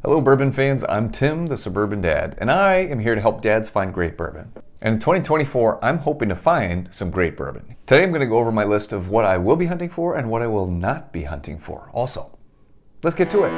Hello bourbon fans, I'm Tim, the Suburban Dad, and I am here to help dads find great bourbon. And in 2024, I'm hoping to find some great bourbon. Today I'm going to go over my list of what I will be hunting for and what I will not be hunting for also. Let's get to it.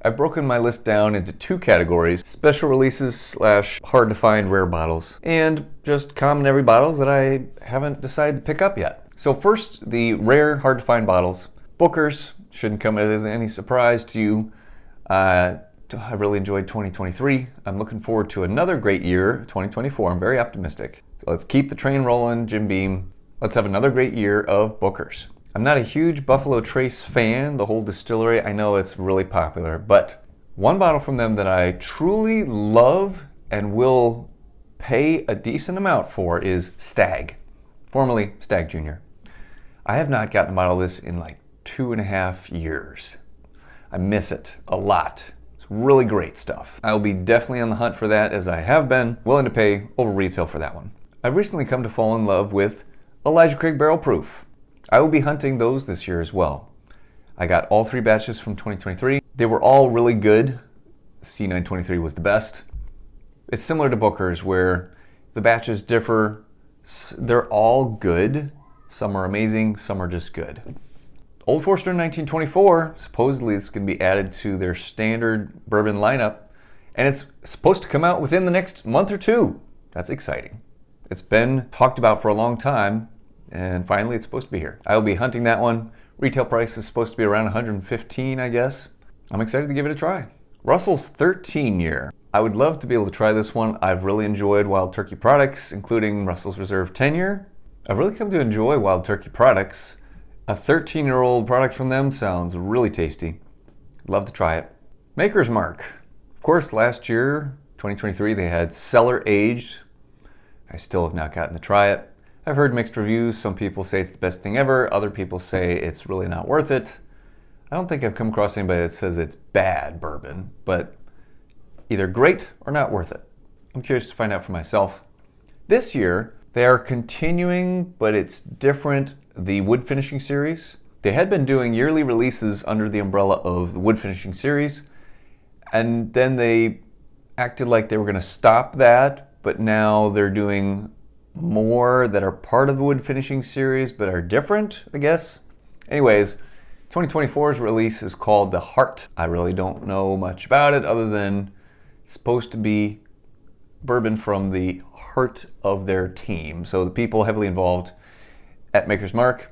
I've broken my list down into two categories: special releases slash hard to find rare bottles, and just common every bottles that I haven't decided to pick up yet. So first, the rare hard to find bottles. Booker's shouldn't come as any surprise to you. I really enjoyed 2023. I'm looking forward to another great year, 2024. I'm very optimistic. So let's keep the train rolling, Jim Beam. Let's have another great year of Booker's. I'm not a huge Buffalo Trace fan, the whole distillery. I know it's really popular, but one bottle from them that I truly love and will pay a decent amount for is Stag, formerly Stag Jr. I have not gotten a bottle of this in like 2.5 years. I miss it a lot. It's really great stuff. I will be definitely on the hunt for that, as I have been willing to pay over retail for that one. I've recently come to fall in love with Elijah Craig Barrel Proof. I will be hunting those this year as well. I got all 3 batches from 2023. They were all really good. C923 was the best. It's similar to Booker's where the batches differ. They're all good. Some are amazing, some are just good. Old Forester 1924, supposedly it's going to be added to their standard bourbon lineup, and it's supposed to come out within the next month or 2. That's exciting. It's been talked about for a long time, and finally it's supposed to be here. I will be hunting that one. Retail price is supposed to be around $115, I guess. I'm excited to give it a try. Russell's 13 year. I would love to be able to try this one. I've really enjoyed Wild Turkey products, including Russell's Reserve 10 year. I've really come to enjoy Wild Turkey products. A 13-year-old product from them sounds really tasty. Love to try it. Maker's Mark. Of course, last year, 2023, they had cellar aged. I still have not gotten to try it. I've heard mixed reviews. Some people say it's the best thing ever. Other people say it's really not worth it. I don't think I've come across anybody that says it's bad bourbon, but either great or not worth it. I'm curious to find out for myself. This year, they are continuing, but it's different, the wood finishing series. They had been doing yearly releases under the umbrella of the wood finishing series, and then they acted like they were going to stop that, but now they're doing more that are part of the wood finishing series but are different, I guess. Anyways, 2024's release is called The Heart. I really don't know much about it other than it's supposed to be bourbon from the heart of their team. So the people heavily involved at Maker's Mark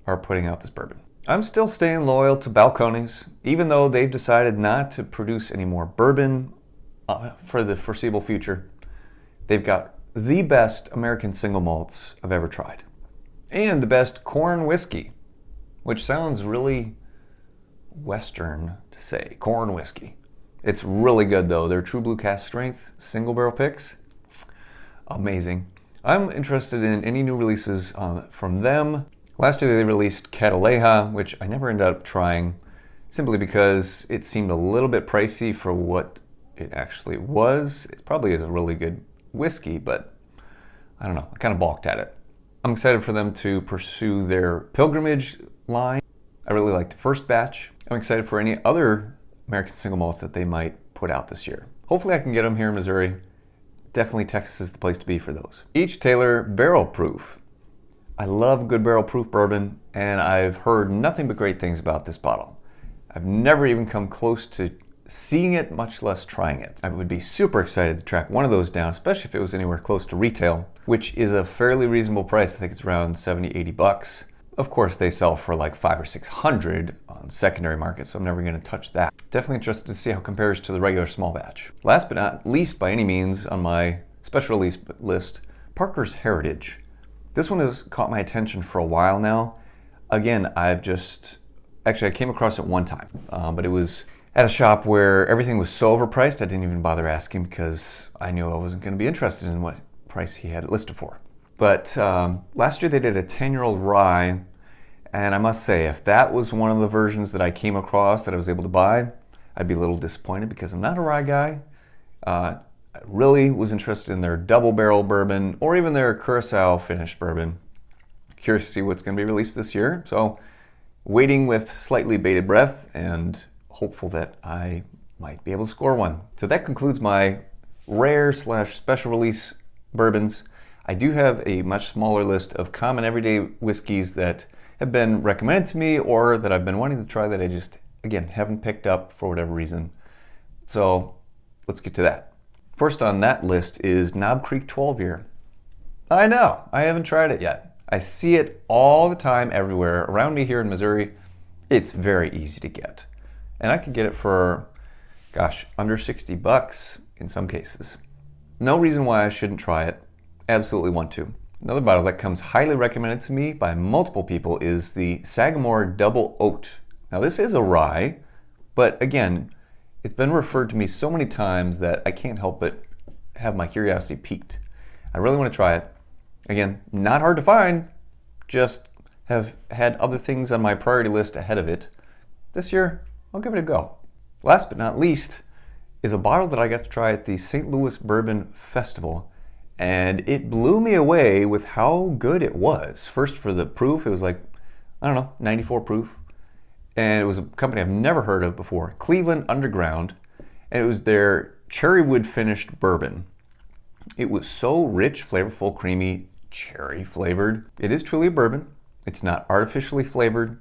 are putting out this bourbon. I'm still staying loyal to Balcones, even though they've decided not to produce any more bourbon for the foreseeable future. They've got the best American single malts I've ever tried, and the best corn whiskey, which sounds really Western to say, corn whiskey. It's really good though. Their True Blue Cask Strength single barrel picks, amazing. I'm interested in any new releases from them. Last year they released Cataleja, which I never ended up trying, simply because it seemed a little bit pricey for what it actually was. It probably is a really good whiskey, but I don't know, I kind of balked at it. I'm excited for them to pursue their Pilgrimage line. I really liked the first batch. I'm excited for any other American single malts that they might put out this year. Hopefully I can get them here in Missouri. Definitely Texas is the place to be for those. Each Taylor Barrel Proof. I love good barrel proof bourbon, and I've heard nothing but great things about this bottle. I've never even come close to seeing it, much less trying it. I would be super excited to track one of those down, especially if it was anywhere close to retail, which is a fairly reasonable price. I think it's around $70-$80. Of course, they sell for like $500 or $600 on secondary market, so I'm never going to touch that. Definitely interested to see how it compares to the regular small batch. Last but not least by any means on my special release list, Parker's Heritage. This one has caught my attention for a while now. Again, I came across it one time, but it was at a shop where everything was so overpriced I didn't even bother asking because I knew I wasn't going to be interested in what price he had it listed for. But last year they did a 10-year-old rye, and I must say, if that was one of the versions that I came across that I was able to buy, I'd be a little disappointed because I'm not a rye guy. I really was interested in their double barrel bourbon or even their Curacao finished bourbon. Curious to see what's going to be released this year. So waiting with slightly bated breath and hopeful that I might be able to score one. So that concludes my rare / special release bourbons. I do have a much smaller list of common everyday whiskeys that have been recommended to me or that I've been wanting to try that I just, again, haven't picked up for whatever reason. So let's get to that. First on that list is Knob Creek 12-year. I know, I haven't tried it yet. I see it all the time everywhere. Around me here in Missouri, it's very easy to get. And I can get it for, gosh, under $60 in some cases. No reason why I shouldn't try it. Absolutely want to. Another bottle that comes highly recommended to me by multiple people is the Sagamore Double Oaked. Now this is a rye, but again, it's been referred to me so many times that I can't help but have my curiosity piqued. I really want to try it. Again, not hard to find, just have had other things on my priority list ahead of it. This year, I'll give it a go. Last but not least is a bottle that I got to try at the St. Louis Bourbon Festival. And it blew me away with how good it was. First for the proof, it was like, I don't know, 94 proof. And it was a company I've never heard of before, Cleveland Underground. And it was their cherry wood finished bourbon. It was so rich, flavorful, creamy, cherry flavored. It is truly a bourbon. It's not artificially flavored.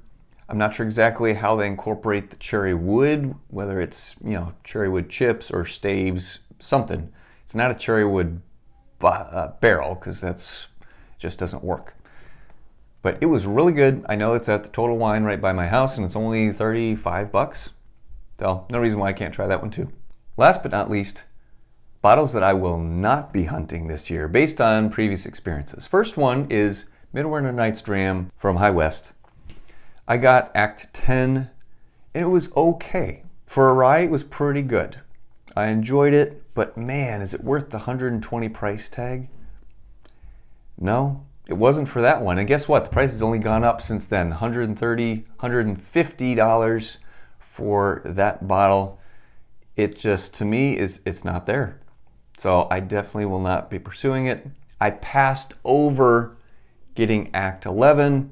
I'm not sure exactly how they incorporate the cherry wood, whether it's, cherry wood chips or staves, something. It's not a cherry wood barrel, because that's just doesn't work. But it was really good. I know it's at the Total Wine right by my house, and it's only $35. So no reason why I can't try that one too. Last but not least, bottles that I will not be hunting this year based on previous experiences. First one is Midwinter Night's Dram from High West. I got Act 10, and it was okay. For a rye, it was pretty good. I enjoyed it, but man, is it worth the $120 price tag? No, it wasn't for that one. And guess what? The price has only gone up since then. $130, $150 for that bottle. It just, to me, it's not there. So I definitely will not be pursuing it. I passed over getting Act 11,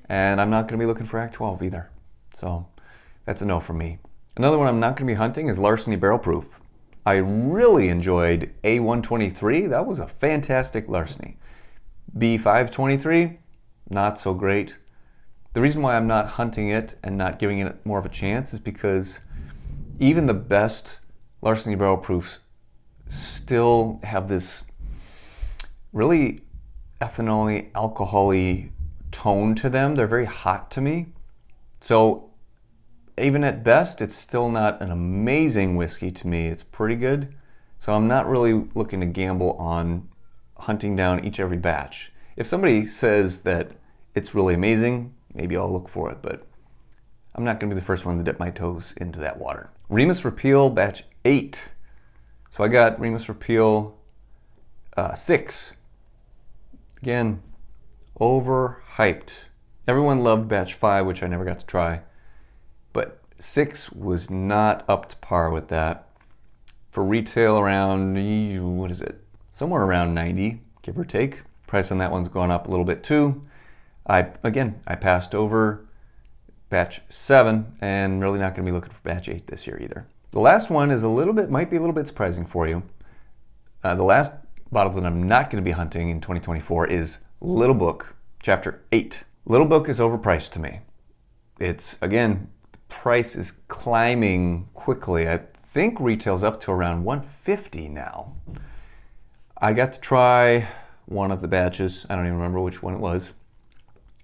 and I'm not going to be looking for Act 12 either. So that's a no from me. Another one I'm not going to be hunting is Larceny Barrel Proof. I really enjoyed A123. That was a fantastic larceny. B523, not so great. The reason why I'm not hunting it and not giving it more of a chance is because even the best Larceny Barrel Proofs still have this really ethanol-y, alcohol-y tone to them. They're very hot to me. So even at best, it's still not an amazing whiskey to me. It's pretty good. So I'm not really looking to gamble on hunting down every batch. If somebody says that it's really amazing, maybe I'll look for it, but I'm not going to be the first one to dip my toes into that water. Remus Repeal Batch 8. So I got Remus Repeal 6. Again, overhyped. Everyone loved Batch 5, which I never got to try. But 6 was not up to par with that. For retail around, what is it? Somewhere around 90, give or take. Price on that one's gone up a little bit too. I passed over Batch 7 and really not going to be looking for Batch 8 this year either. The last one is might be a little bit surprising for you. The last bottle that I'm not going to be hunting in 2024 is Little Book, Chapter 8. Little Book is overpriced to me. It's, again, the price is climbing quickly. I think retail's up to around $150 now. I got to try one of the batches. I don't even remember which one it was.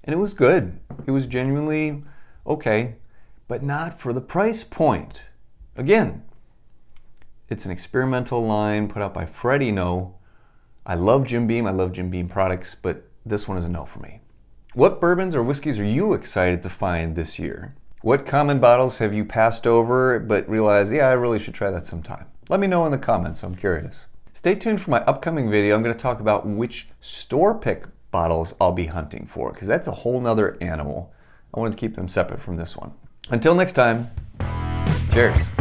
And it was good. It was genuinely okay, but not for the price point. Again, it's an experimental line put out by Freddie No. I love Jim Beam. I love Jim Beam products, but this one is a no for me. What bourbons or whiskeys are you excited to find this year? What common bottles have you passed over but realized, yeah, I really should try that sometime? Let me know in the comments. I'm curious. Stay tuned for my upcoming video. I'm going to talk about which store pick bottles I'll be hunting for, because that's a whole nother animal. I wanted to keep them separate from this one. Until next time, cheers.